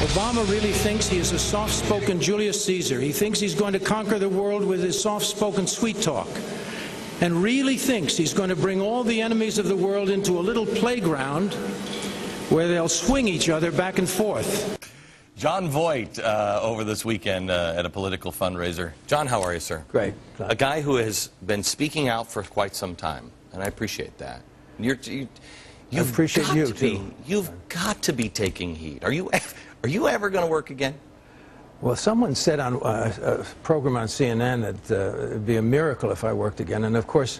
Obama really thinks he is a soft-spoken Julius Caesar. He thinks he's going to conquer the world with his soft-spoken sweet talk, and really thinks he's going to bring all the enemies of the world into a little playground where they'll swing each other back and forth. Jon Voight over this weekend at a political fundraiser. John, how are you, sir? Great. A guy who has been speaking out for quite some time, and I appreciate that. I appreciate you, too. You've got to be taking heed. Are you ever going to work again? Well, someone said on a program on CNN that it'd be a miracle if I worked again. And, of course,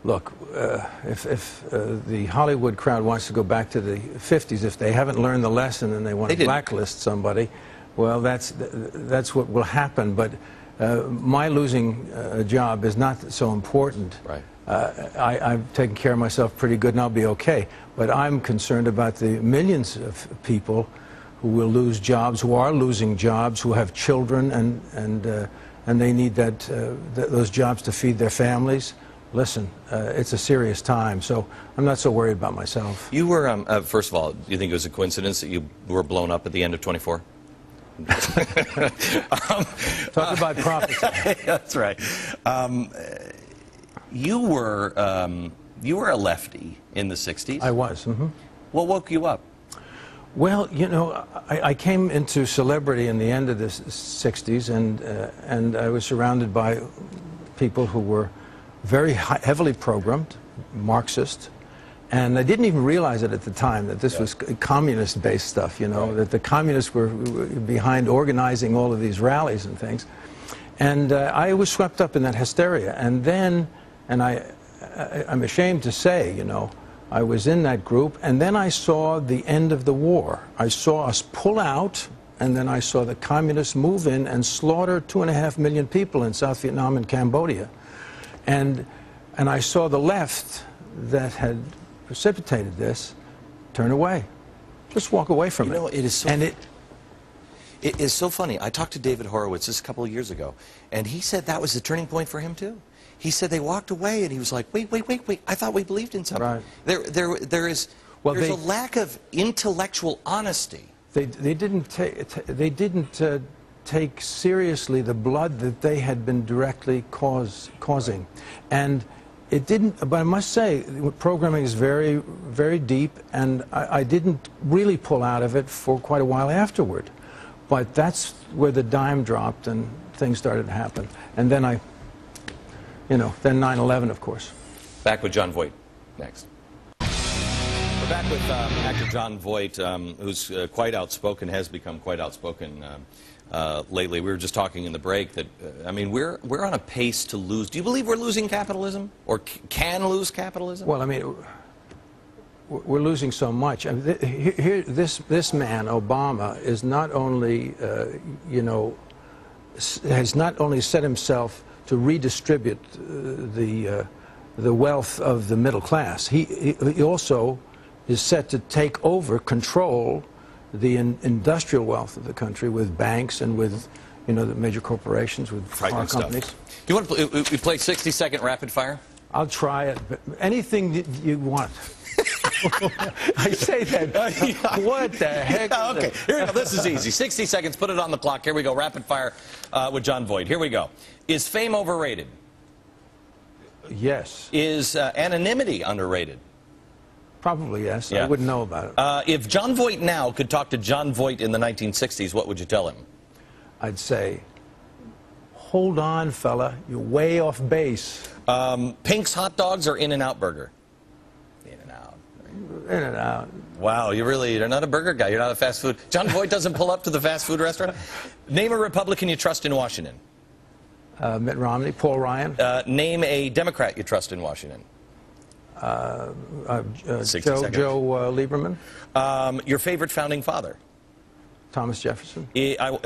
look, if the Hollywood crowd wants to go back to the 50s, if they haven't learned the lesson and they want to blacklist somebody, well, that's what will happen. But my losing a job is not so important. Right. I've taken care of myself pretty good, and I'll be okay. But I'm concerned about the millions of people who will lose jobs, who are losing jobs, who have children, and they need those jobs to feed their families. Listen, it's a serious time, so I'm not so worried about myself. You were, first of all, do you think it was a coincidence that you were blown up at the end of 24? Talk about prophecy. That's right. You were a lefty in the 60s. I was. Mm-hmm. What woke you up? Well, you know, I came into celebrity in the end of the 60s, and I was surrounded by people who were very heavily programmed, Marxist, and I didn't even realize it at the time that this was communist-based stuff, you know, that the communists were behind organizing all of these rallies and things. And I was swept up in that hysteria. And then, and I'm ashamed to say, you know, I was in that group, and then I saw the end of the war. I saw us pull out, and then I saw the communists move in and slaughter 2.5 million people in South Vietnam and Cambodia. And I saw the left that had precipitated this turn away. Just walk away from it. You know, it is so... And it is so funny. I talked to David Horowitz just a couple of years ago, and he said that was the turning point for him, too. He said they walked away, and he was like, wait, I thought we believed in something. Right. There's a lack of intellectual honesty. They didn't take seriously the blood that they had been directly causing. And it didn't, but I must say, programming is very, very deep, and I didn't really pull out of it for quite a while afterward. But that's where the dime dropped and things started to happen. And then then 9/11, of course. Back with Jon Voight next. We're back with actor Jon Voight, who's quite outspoken, has become quite outspoken lately. We were just talking in the break that, I mean, we're on a pace to lose. Do you believe we're losing capitalism, or can lose capitalism? Well, I mean, we're losing so much. I mean, this man, Obama, is not only, has not only set himself to redistribute the wealth of the middle class. He also is set to take over, control the industrial wealth of the country with banks and with, the major corporations, with car companies. Stuff. Do you want to play 60-second rapid fire? I'll try it. But anything that you want. I say that. What the heck? Okay, here we go. This is easy. 60 seconds. Put it on the clock. Here we go. Rapid fire with Jon Voight. Here we go. Is fame overrated? Yes. Is anonymity underrated? Probably yes. Yeah. I wouldn't know about it. If Jon Voight now could talk to Jon Voight in the 1960s, what would you tell him? I'd say, hold on, fella. You're way off base. Pink's Hot Dogs or In-N-Out Burger? In-N-Out. In-N-Out. Wow, you're not a burger guy. You're not a fast food. Jon Voight doesn't pull up to the fast food restaurant? Name a Republican you trust in Washington. Mitt Romney, Paul Ryan. Name a Democrat you trust in Washington. Joe Lieberman. Your favorite founding father? Thomas Jefferson.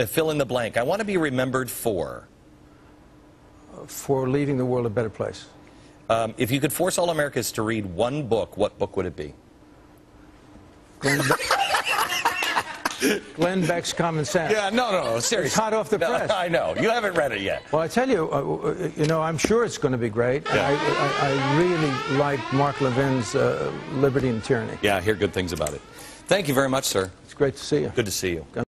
Fill in the blank. I want to be remembered for? For leaving the world a better place. If you could force all Americans to read one book, what book would it be? Glenn Beck's Common Sense. Yeah, no, seriously. It's hot off the press. I know. You haven't read it yet. Well, I tell you, I'm sure it's going to be great. Yeah. I really like Mark Levin's Liberty and Tyranny. Yeah, I hear good things about it. Thank you very much, sir. It's great to see you. Good to see you.